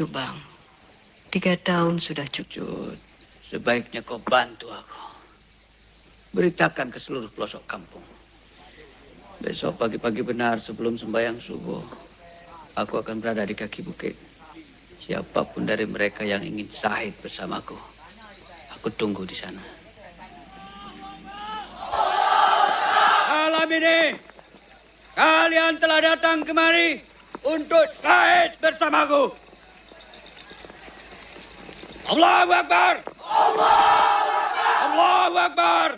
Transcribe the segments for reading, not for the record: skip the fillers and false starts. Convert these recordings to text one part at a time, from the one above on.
cucu, Bang. 3 tahun sudah cucu. Sebaiknya kau bantu aku. Beritakan ke seluruh pelosok kampung. Besok pagi-pagi benar sebelum sembahyang subuh, aku akan berada di kaki bukit. Siapapun dari mereka yang ingin syahid bersamaku, aku tunggu di sana. Malam ini, kalian telah datang kemari untuk syahid bersamaku. Allahu Akbar! Allahu Akbar!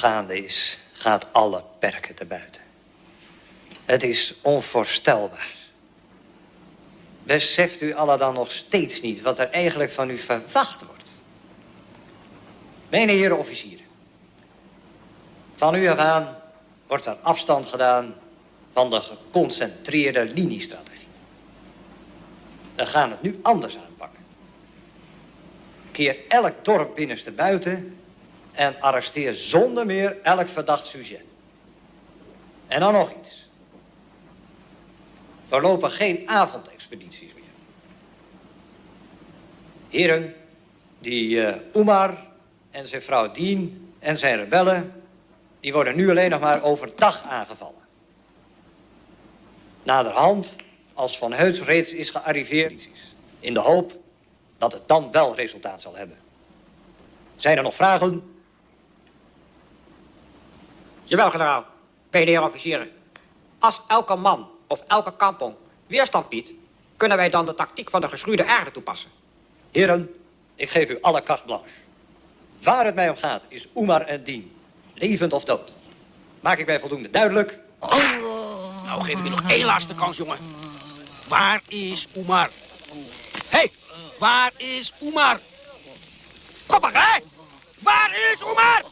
Gaande is, gaat alle perken te buiten. Het is onvoorstelbaar. Beseft u allen dan nog steeds niet wat er eigenlijk van u verwacht wordt? Mijne heren officieren, van u af aan wordt er afstand gedaan van de geconcentreerde liniestrategie. We gaan het nu anders aanpakken. Keer elk dorp binnenstebuiten en arresteer zonder meer elk verdacht sujet. En dan nog iets. Voorlopig geen avondexpedities meer. Heren, die Umar en zijn vrouw Dien en zijn rebellen, die worden nu alleen nog maar overdag aangevallen. Naderhand, als Van Heuts reeds is gearriveerd, in de hoop dat het dan wel resultaat zal hebben. Zijn er nog vragen? Jawel, generaal. PD-officieren. Als elke man of elke kampong weerstand biedt, kunnen wij dan de tactiek van de geschroeide aarde toepassen. Heren, ik geef u alle carte blanche. Waar het mij om gaat is Umar en Dien. Levend of dood. Maak ik mij voldoende duidelijk? Nou geef ik je nog 1 laatste kans, jongen. Waar is Umar? Hé, waar is Umar? Kom maar, hè? Waar is Umar?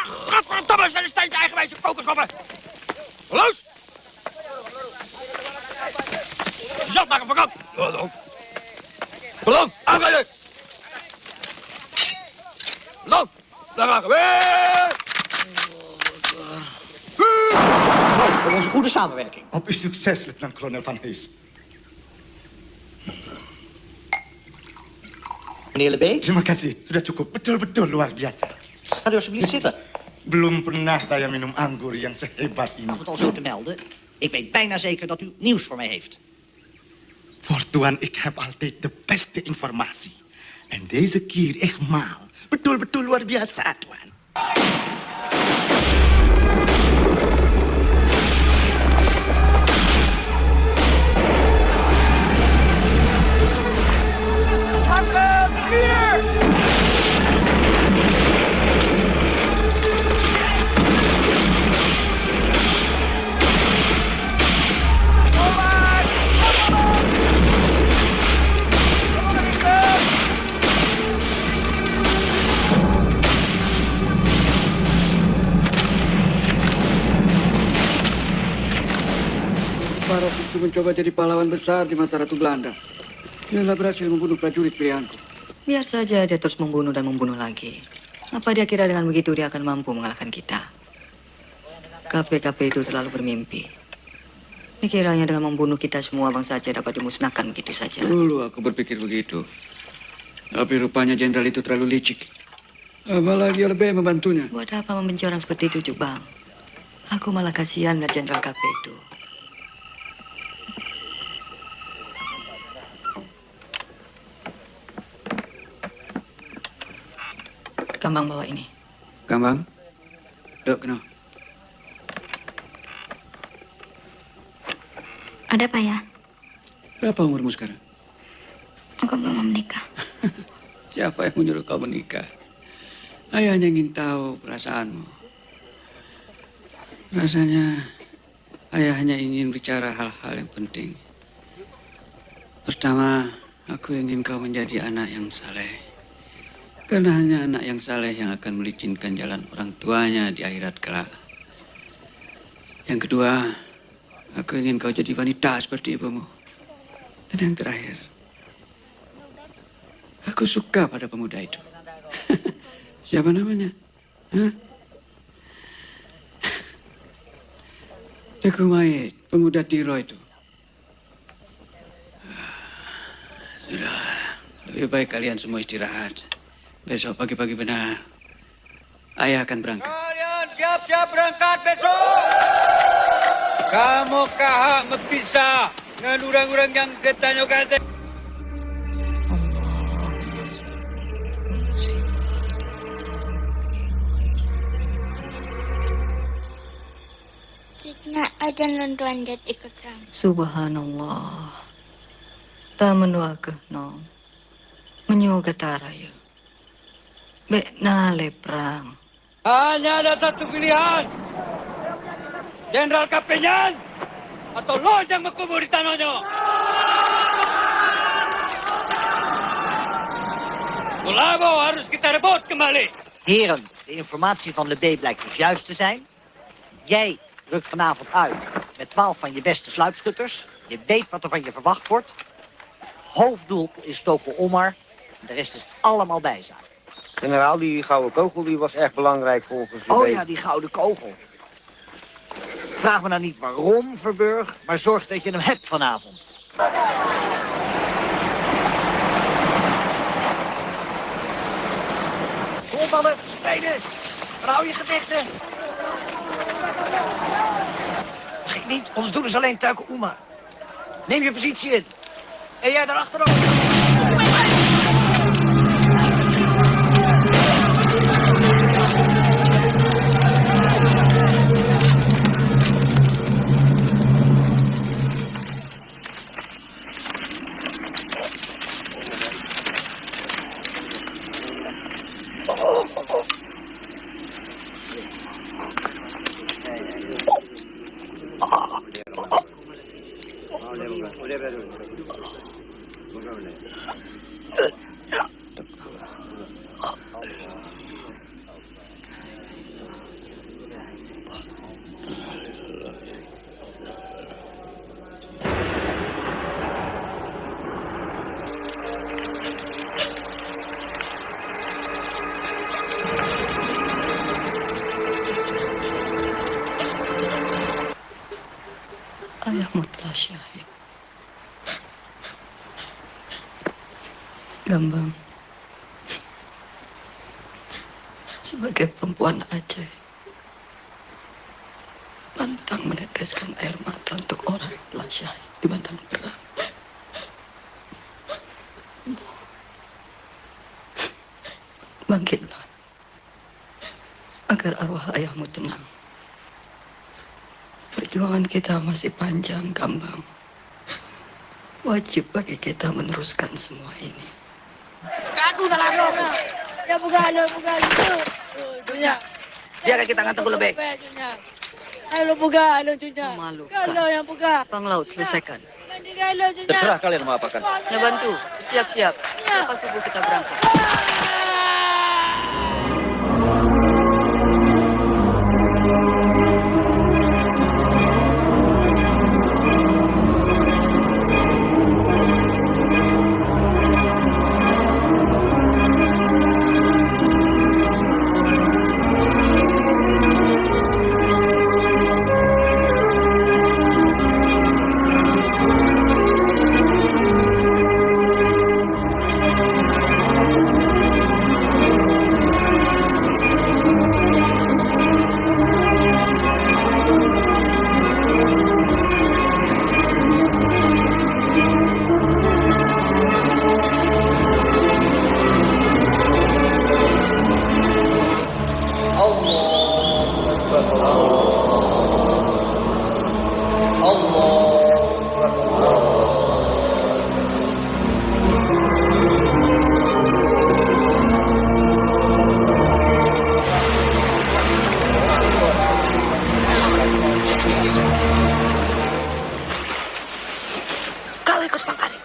Godverdomme, zijn de standje eigenwijze kokerskoppen. Los! Zat maar een vakant. Ballon, aanrijden! Ballon, daar gaan we! Proost voor onze goede samenwerking. Op uw succes, Lieutenant Kolonel Van Hees. Meneer Lebeek, Terima kasih, sudah cukup. Betul-betul luar biasa. gaat u alsjeblieft zitten. Belum pernah saya minum anggur yang sehebat ini. Om het al zo te melden, ik weet bijna zeker dat u nieuws voor mij heeft. Voor Tuan, ik heb altijd de beste informatie. En deze keer echt maal. Betul-betul luar biasa, Tuan. waktu itu mencoba jadi pahlawan besar di mata Ratu Belanda. Dia telah berhasil membunuh prajurit pilihanku. Biar saja dia terus membunuh dan membunuh lagi. Apa dia kira dengan begitu dia akan mampu mengalahkan kita? KP-KP itu terlalu bermimpi. Dikiranya dengan membunuh kita semua bangsa Aceh dapat dimusnahkan begitu saja. Dulu aku berpikir begitu. Tapi rupanya jenderal itu terlalu licik. Apalagi LB membantunya. Buat apa membenci orang seperti itu, Cuk Bang? Aku malah kasihan lihat jenderal KP itu. Kambang bawa ini. Kambang? Dok, kenal. Ada apa ya? Berapa umurmu sekarang? Aku belum mau menikah. Siapa yang menyuruh kau menikah? Ayah hanya ingin tahu perasaanmu. Rasanya ayah hanya ingin bicara hal-hal yang penting. Pertama, aku ingin kau menjadi anak yang saleh. Karena hanya anak yang saleh yang akan melicinkan jalan orang tuanya di akhirat kelak. Yang kedua, aku ingin kau jadi wanita seperti ibumu. Dan yang terakhir, aku suka pada pemuda itu. Siapa namanya? Hah? Teguh Maid, pemuda Tiro itu. Sudahlah, lebih baik kalian semua istirahat. Besok pagi-pagi benar, ayah akan berangkat. Kalian siap-siap berangkat besok. Kamu kahak berpisah dengan orang-orang yang ketanyakan. Nak ajan lontuan dat ikut ram. Subhanallah. Tak menua ke no. Menyuga taraya. Bek nale perang. Hanya ada satu pilihan. Jenderal Kapenyan atau lo yang berkubur di tanahnya. Kolabo harus kita rebut kembali. Heren, de informatie van Lebé blijkt dus juist te zijn. Jij rukt vanavond uit met 12 van je beste sluipschutters. Je weet wat er van je verwacht wordt. Hoofddoel is Toko Omar. De rest is allemaal bijzaak. Generaal, die gouden kogel die was erg belangrijk volgens de Oh ja, die gouden kogel. Vraag me nou niet waarom, Verburg, maar zorg dat je hem hebt vanavond. Kom mannen, spelen! Hou je gevechten! Vergeet niet, ons doel is alleen Tuiken Oema. Neem je positie in. En jij daar achterop. Ayahmu telah syahid. Gambang, sebagai perempuan Aceh, pantang meneteskan air mata untuk orang yang telah syahid di medan perang. Bangkitlah, agar arwah ayahmu tenang. Perjuangan kita masih panjang, Gambang. Wajib bagi kita meneruskan semua ini. Aku tak lalu. Ya bukan itu. Punya. Biar kita ngantuk lebih. Ayo buka, cunya. Memalukan. Kalau yang buka. Bang Laut, selesaikan. Mandi kalau cunya. Terserah kalian mau apakan. Ya bantu, siap-siap. Lepas subuh kita berangkat. Kau ikut Bang Karim.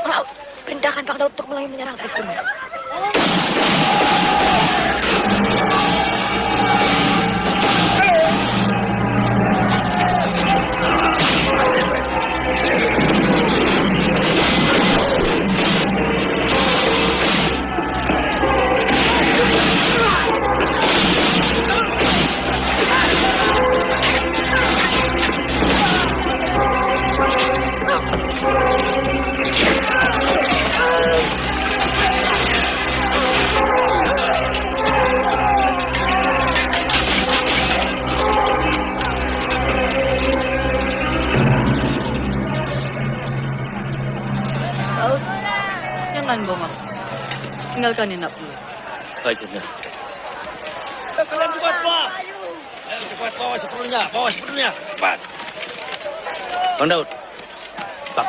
Kau perintahkan Bang Daud untuk mulai menyerang dari gunung. Daud, jangan bongak. Tinggalkan enak dulu. Baik, Jenderal. Kalian cepat, Pak. Ayo cepat bawa sepenuhnya, cepat. Bang Daud, Pak.